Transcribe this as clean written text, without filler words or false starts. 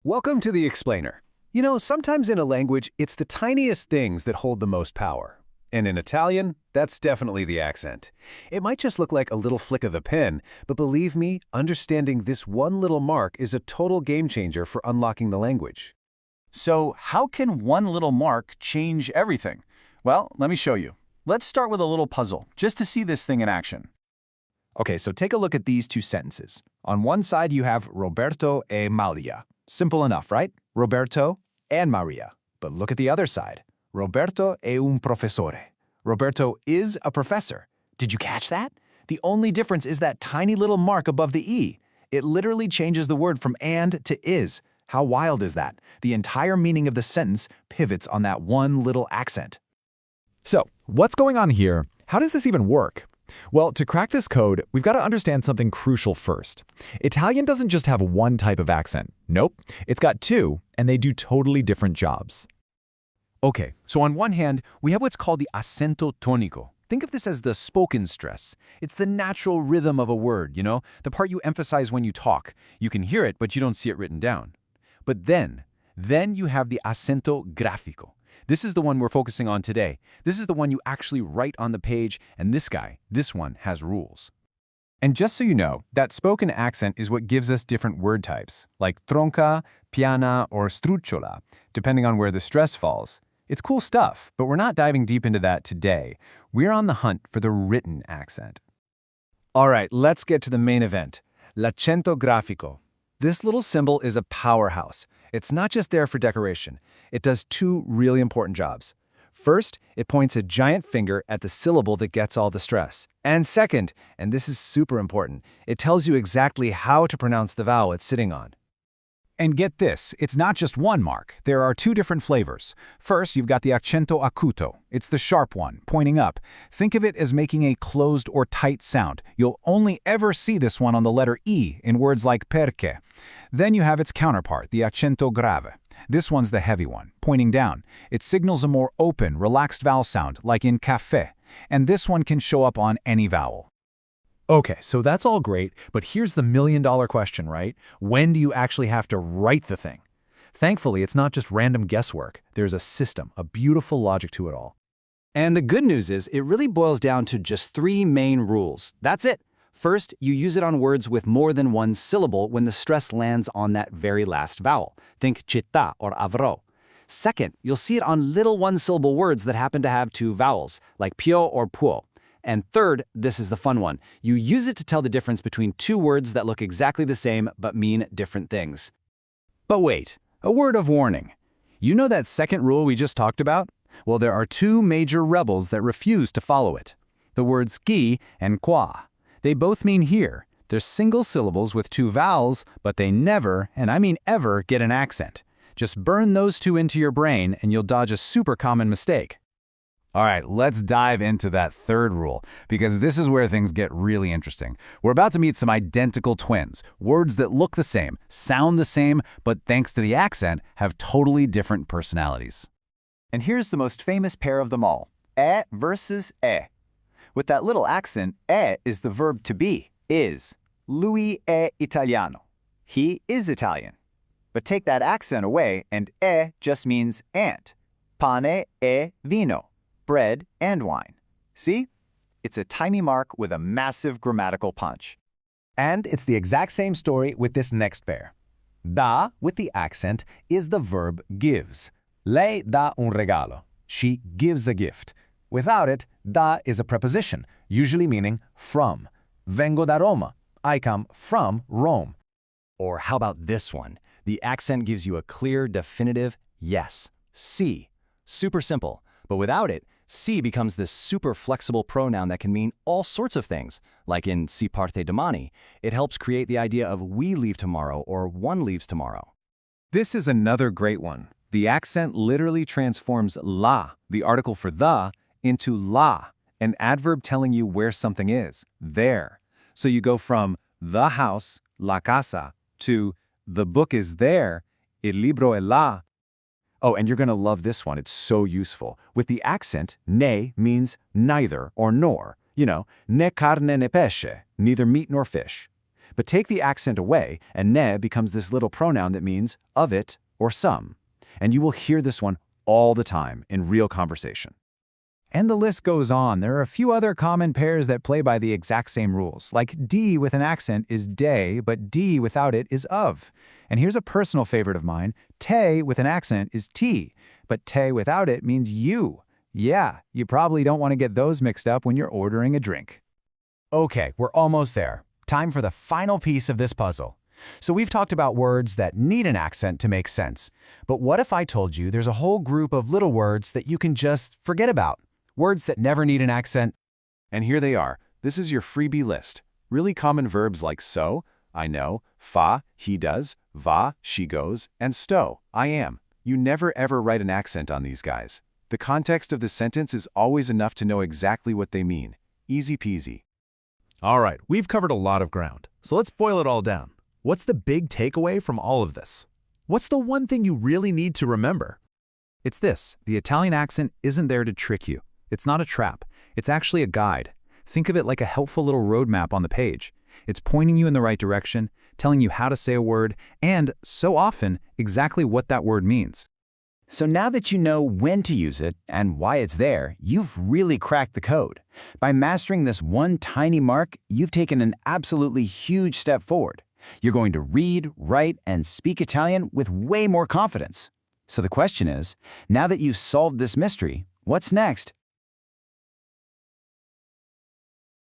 Welcome to the Explainer. You know, sometimes in a language, it's the tiniest things that hold the most power. And in Italian, that's definitely the accent. It might just look like a little flick of the pen, but believe me, understanding this one little mark is a total game changer for unlocking the language. So how can one little mark change everything? Well, let me show you. Let's start with a little puzzle, just to see this thing in action. Okay, so take a look at these two sentences. On one side, you have Roberto e Maria. Simple enough, right? Roberto and Maria. But look at the other side. Roberto è un professore. Roberto is a professor. Did you catch that? The only difference is that tiny little mark above the E. It literally changes the word from and to is. How wild is that? The entire meaning of the sentence pivots on that one little accent. So, what's going on here? How does this even work? Well, to crack this code, we've got to understand something crucial first. Italian doesn't just have one type of accent. Nope, it's got two, and they do totally different jobs. Okay, so on one hand, we have what's called the accento tonico. Think of this as the spoken stress. It's the natural rhythm of a word, the part you emphasize when you talk. You can hear it, but you don't see it written down. But then you have the accento grafico. This is the one we're focusing on today. This is the one you actually write on the page, and this one has rules. And just so you know, that spoken accent is what gives us different word types, like tronca, piana, or strucciola, depending on where the stress falls. It's cool stuff, but we're not diving deep into that today. We're on the hunt for the written accent. All right, let's get to the main event, l'accento grafico. This little symbol is a powerhouse. It's not just there for decoration. It does two really important jobs. First, it points a giant finger at the syllable that gets all the stress. And second, and this is super important, it tells you exactly how to pronounce the vowel it's sitting on. And get this, it's not just one mark. There are two different flavors. First, you've got the accento acuto. It's the sharp one, pointing up. Think of it as making a closed or tight sound. You'll only ever see this one on the letter E in words like perché. Then you have its counterpart, the accento grave. This one's the heavy one, pointing down. It signals a more open, relaxed vowel sound, like in café. And this one can show up on any vowel. Okay, so that's all great, but here's the million-dollar question, right? When do you actually have to write the thing? Thankfully, it's not just random guesswork. There's a system, a beautiful logic to it all. And the good news is it really boils down to just three main rules. That's it. First, you use it on words with more than one syllable when the stress lands on that very last vowel. Think città or avrò. Second, you'll see it on little one-syllable words that happen to have two vowels, like pio or può. And third, this is the fun one. You use it to tell the difference between two words that look exactly the same but mean different things. But wait, a word of warning. You know that second rule we just talked about? Well, there are two major rebels that refuse to follow it. The words chi and qua. They both mean here. They're single syllables with two vowels, but they never, and I mean ever, get an accent. Just burn those two into your brain and you'll dodge a super common mistake. All right, let's dive into that third rule, because this is where things get really interesting. We're about to meet some identical twins, words that look the same, sound the same, but thanks to the accent, have totally different personalities. And here's the most famous pair of them all, è versus è. With that little accent, è is the verb to be, is. Lui è italiano. He is Italian. But take that accent away, and è just means and. Pane e vino. Bread and wine. See? It's a tiny mark with a massive grammatical punch. And it's the exact same story with this next pair. Da, with the accent, is the verb gives. Lei dà un regalo. She gives a gift. Without it, da is a preposition, usually meaning from. Vengo da Roma. I come from Rome. Or how about this one? The accent gives you a clear, definitive yes. Si. Super simple. But without it, si becomes this super flexible pronoun that can mean all sorts of things. Like in si parte domani, it helps create the idea of we leave tomorrow or one leaves tomorrow. This is another great one. The accent literally transforms la, the article for the, into la, an adverb telling you where something is, there. So you go from the house, la casa, to the book is there, il libro è là. Oh, and you're going to love this one. It's so useful. With the accent, ne means neither or nor. You know, né carne né pesce, neither meat nor fish. But take the accent away, and ne becomes this little pronoun that means of it or some. And you will hear this one all the time in real conversation. And the list goes on. There are a few other common pairs that play by the exact same rules. Like D with an accent is de, but D without it is of. And here's a personal favorite of mine. Te with an accent is ti, but te without it means you. Yeah, you probably don't want to get those mixed up when you're ordering a drink. Okay, we're almost there. Time for the final piece of this puzzle. So we've talked about words that need an accent to make sense. But what if I told you there's a whole group of little words that you can just forget about? Words that never need an accent? And here they are. This is your freebie list. Really common verbs like so, I know, fa, he does, va, she goes, and sto, I am. You never ever write an accent on these guys. The context of the sentence is always enough to know exactly what they mean. Easy peasy. All right, we've covered a lot of ground, so let's boil it all down. What's the big takeaway from all of this? What's the one thing you really need to remember? It's this: the Italian accent isn't there to trick you. It's not a trap. It's actually a guide. Think of it like a helpful little roadmap on the page. It's pointing you in the right direction, telling you how to say a word, and, so often, exactly what that word means. So now that you know when to use it and why it's there, you've really cracked the code. By mastering this one tiny mark, you've taken an absolutely huge step forward. You're going to read, write, and speak Italian with way more confidence. So the question is, now that you've solved this mystery, what's next?